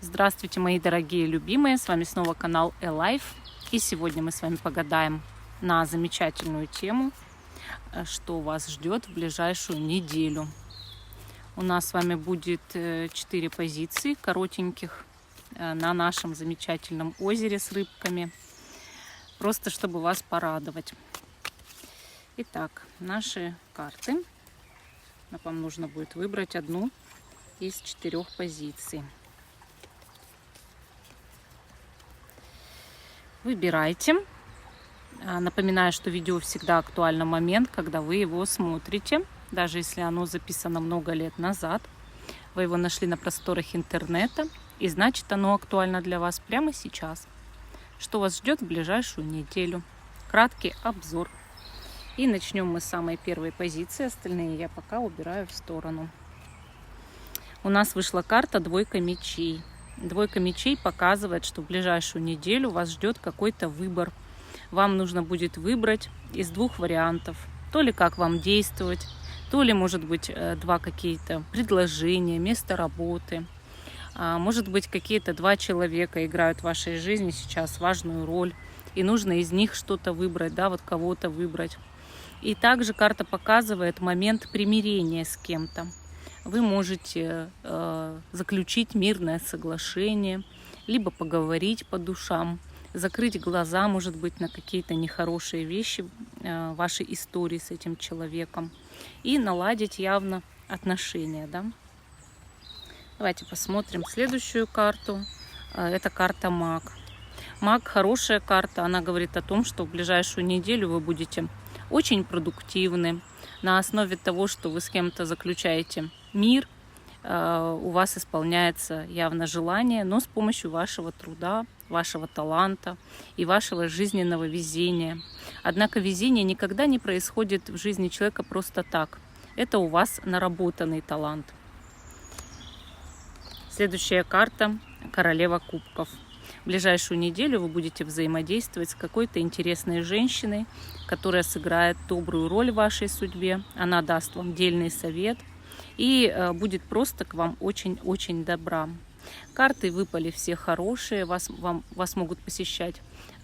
Здравствуйте, мои дорогие любимые, с вами снова канал Alive. И сегодня мы с вами погадаем на замечательную тему, что вас ждет в ближайшую неделю. У нас с вами будет 4 позиции коротеньких на нашем замечательном озере с рыбками, просто чтобы вас порадовать. Итак, наши карты. Вам нужно будет выбрать одну из 4 позиций. Выбирайте. Напоминаю, что видео всегда актуально в момент, когда вы его смотрите. Даже если оно записано много лет назад, вы его нашли на просторах интернета, и значит оно актуально для вас прямо сейчас. Что вас ждет в ближайшую неделю? Краткий обзор. И начнем мы с самой первой позиции, остальные я пока убираю в сторону. У нас вышла карта «Двойка мечей». Двойка мечей показывает, что в ближайшую неделю вас ждет какой-то выбор. Вам нужно будет выбрать из 2 вариантов. То ли как вам действовать, то ли, может быть, 2 какие-то предложения, место работы. Может быть, какие-то 2 человека играют в вашей жизни сейчас важную роль. И нужно из них что-то выбрать, да, вот кого-то выбрать. И также карта показывает момент примирения с кем-то. Вы можете заключить мирное соглашение, либо поговорить по душам, закрыть глаза, может быть, на какие-то нехорошие вещи в вашей истории с этим человеком и наладить явно отношения. Да? Давайте посмотрим следующую карту. Это карта Маг. Маг – хорошая карта, она говорит о том, что в ближайшую неделю вы будете очень продуктивны. На основе того, что вы с кем-то заключаете мир, у вас исполняется явно желание, но с помощью вашего труда, вашего таланта и вашего жизненного везения. Однако везение никогда не происходит в жизни человека просто так. Это у вас наработанный талант. Следующая карта – Королева Кубков. В ближайшую неделю вы будете взаимодействовать с какой-то интересной женщиной, которая сыграет добрую роль в вашей судьбе. Она даст вам дельный совет и будет просто к вам очень-очень добра. Карты выпали все хорошие, вас могут посещать,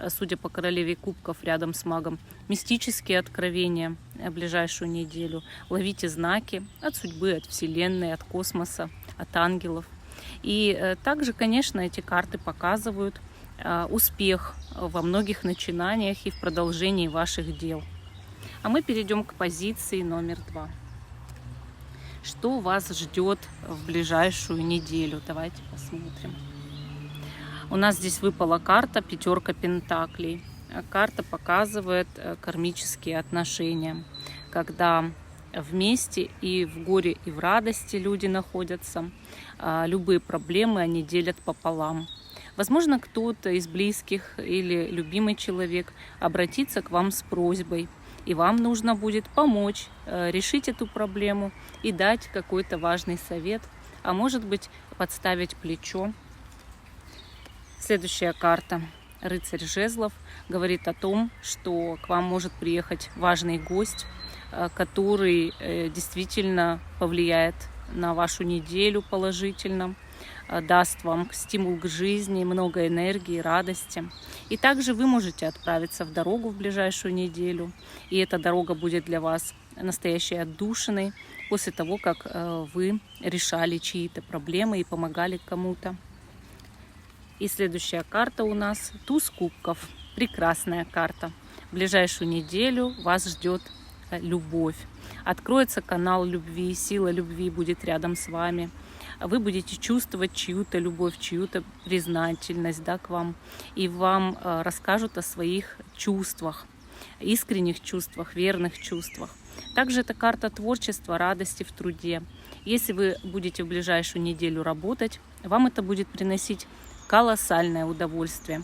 судя по Королеве Кубков, рядом с Магом, мистические откровения в ближайшую неделю. Ловите знаки от судьбы, от Вселенной, от космоса, от ангелов. И также, конечно, эти карты показывают успех во многих начинаниях и в продолжении ваших дел. А мы перейдем к позиции номер 2. Что вас ждет в ближайшую неделю? Давайте посмотрим. У нас здесь выпала карта «Пятерка пентаклей». Карта показывает кармические отношения, когда вместе и в горе, и в радости люди находятся. Любые проблемы они делят пополам. Возможно, кто-то из близких или любимый человек обратится к вам с просьбой, и вам нужно будет помочь решить эту проблему и дать какой-то важный совет, а может быть, подставить плечо. Следующая карта «Рыцарь жезлов» говорит о том, что к вам может приехать важный гость, который действительно повлияет на вашу неделю положительно, даст вам стимул к жизни, много энергии, радости. И также вы можете отправиться в дорогу в ближайшую неделю, и эта дорога будет для вас настоящей отдушиной после того, как вы решали чьи-то проблемы и помогали кому-то. И следующая карта у нас «Туз кубков». Прекрасная карта. В ближайшую неделю вас ждет любовь. Откроется канал любви, сила любви будет рядом с вами. Вы будете чувствовать чью-то любовь, чью-то признательность, да, к вам. И вам расскажут о своих чувствах, искренних чувствах, верных чувствах. Также это карта творчества, радости в труде. Если вы будете в ближайшую неделю работать, вам это будет приносить колоссальное удовольствие.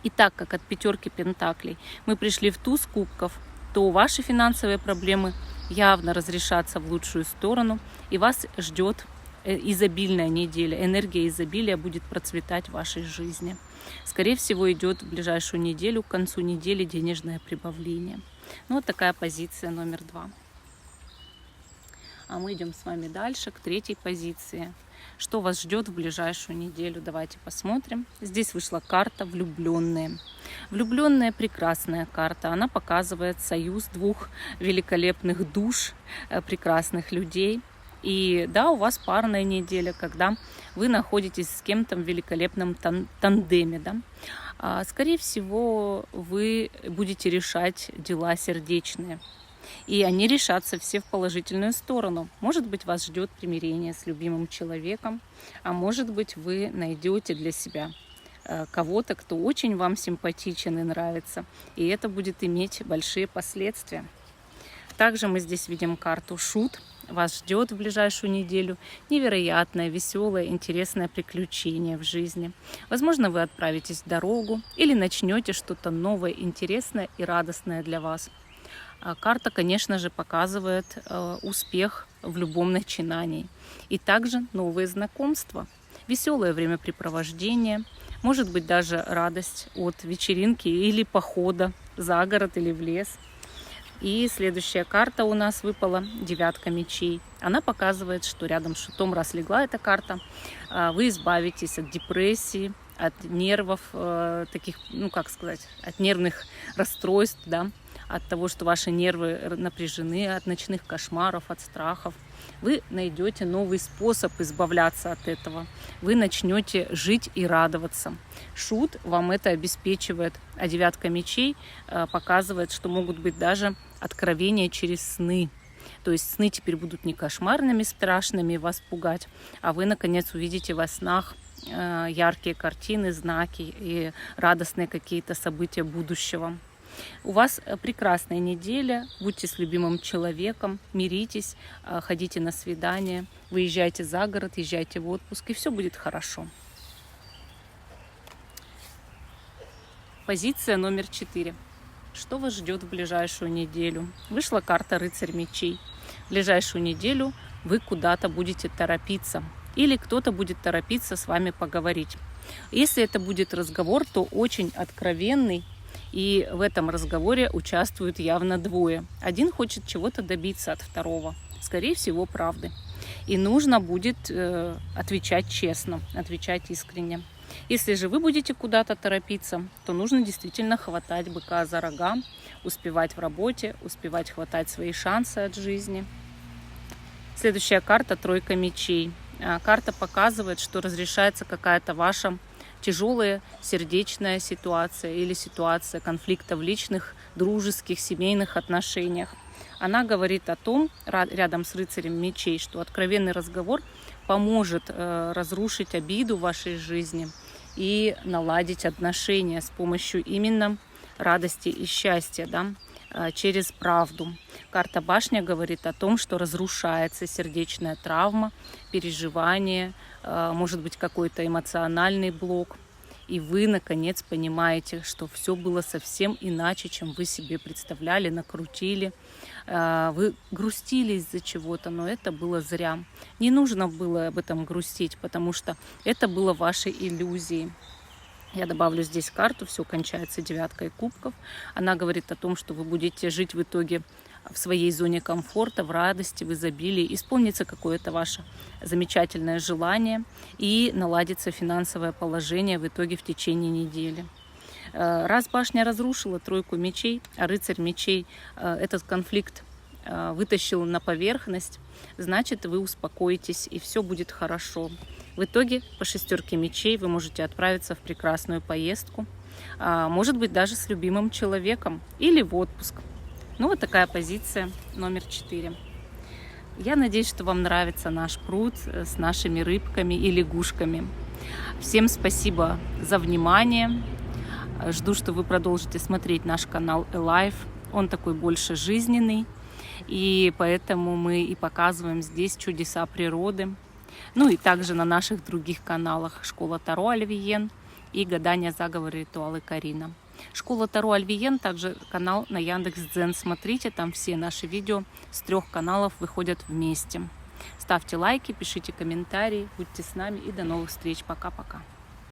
И так как от Пятерки пентаклей мы пришли в туз кубков, то ваши финансовые проблемы явно разрешатся в лучшую сторону, и вас ждет изобильная неделя. Энергия изобилия будет процветать в вашей жизни. Скорее всего, идет в ближайшую неделю, к концу недели, денежное прибавление. Ну, вот такая позиция номер 2. А мы идем с вами дальше, к 3-й позиции. Что вас ждет в ближайшую неделю? Давайте посмотрим. Здесь вышла карта «Влюбленные». Влюбленные — прекрасная карта. Она показывает союз двух великолепных душ, прекрасных людей. И да, у вас парная неделя, когда вы находитесь с кем-то в великолепном тандеме. Да? Скорее всего, вы будете решать дела сердечные. И они решатся все в положительную сторону. Может быть, вас ждет примирение с любимым человеком, а может быть, вы найдете для себя кого-то, кто очень вам симпатичен и нравится. И это будет иметь большие последствия. Также мы здесь видим карту «Шут». Вас ждет в ближайшую неделю невероятное, веселое, интересное приключение в жизни. Возможно, вы отправитесь в дорогу или начнете что-то новое, интересное и радостное для вас. Карта, конечно же, показывает успех в любом начинании. И также новые знакомства, веселое времяпрепровождение, может быть, даже радость от вечеринки или похода за город или в лес. И следующая карта у нас выпала — девятка мечей. Она показывает, что рядом с шутом, раз легла эта карта, вы избавитесь от депрессии, от нервов, таких, от нервных расстройств, да, от того, что ваши нервы напряжены, от ночных кошмаров, от страхов. Вы найдете новый способ избавляться от этого. Вы начнете жить и радоваться. Шут вам это обеспечивает, а девятка мечей показывает, что могут быть даже откровения через сны. То есть сны теперь будут не кошмарными, страшными вас пугать, а вы, наконец, увидите во снах яркие картины, знаки и радостные какие-то события будущего. У вас прекрасная неделя. Будьте с любимым человеком, миритесь, ходите на свидание, выезжайте за город, езжайте в отпуск, и все будет хорошо. Позиция номер 4. Что вас ждет в ближайшую неделю? Вышла карта «Рыцарь мечей». В ближайшую неделю вы куда-то будете торопиться, или кто-то будет торопиться с вами поговорить. Если это будет разговор, то очень откровенный, и в этом разговоре участвуют явно двое. Один хочет чего-то добиться от второго, скорее всего, правды. И нужно будет отвечать честно, отвечать искренне. Если же вы будете куда-то торопиться, то нужно действительно хватать быка за рога, успевать в работе, успевать хватать свои шансы от жизни. Следующая карта — тройка мечей. Карта показывает, что разрешается какая-то ваша тяжелая сердечная ситуация или ситуация конфликта в личных, дружеских, семейных отношениях. Она говорит о том, рядом с рыцарем мечей, что откровенный разговор поможет разрушить обиду в вашей жизни и наладить отношения с помощью именно радости и счастья, да, через правду. Карта башня говорит о том, что разрушается сердечная травма, переживание, может быть, какой-то эмоциональный блок. И вы, наконец, понимаете, что все было совсем иначе, чем вы себе представляли, накрутили. Вы грустили из-за чего-то, но это было зря. Не нужно было об этом грустить, потому что это было вашей иллюзией. Я добавлю здесь карту, все кончается девяткой кубков. Она говорит о том, что вы будете жить в итоге в своей зоне комфорта, в радости, в изобилии, исполнится какое-то ваше замечательное желание и наладится финансовое положение в итоге в течение недели. Раз башня разрушила тройку мечей, а рыцарь мечей этот конфликт вытащил на поверхность, значит, вы успокоитесь и все будет хорошо. В итоге по шестерке мечей вы можете отправиться в прекрасную поездку, может быть, даже с любимым человеком или в отпуск. Ну, вот такая позиция номер 4. Я надеюсь, что вам нравится наш пруд с нашими рыбками и лягушками. Всем спасибо за внимание. Жду, что вы продолжите смотреть наш канал Alive. Он такой больше жизненный. И поэтому мы и показываем здесь чудеса природы. Ну и также на наших других каналах Школа Таро Альвиен и Гадание, заговоры, ритуалы Карина. Школа Таро Альвиен, также канал на Яндекс.Дзен. Смотрите, там все наши видео с 3 каналов выходят вместе. Ставьте лайки, пишите комментарии, будьте с нами и до новых встреч. Пока-пока.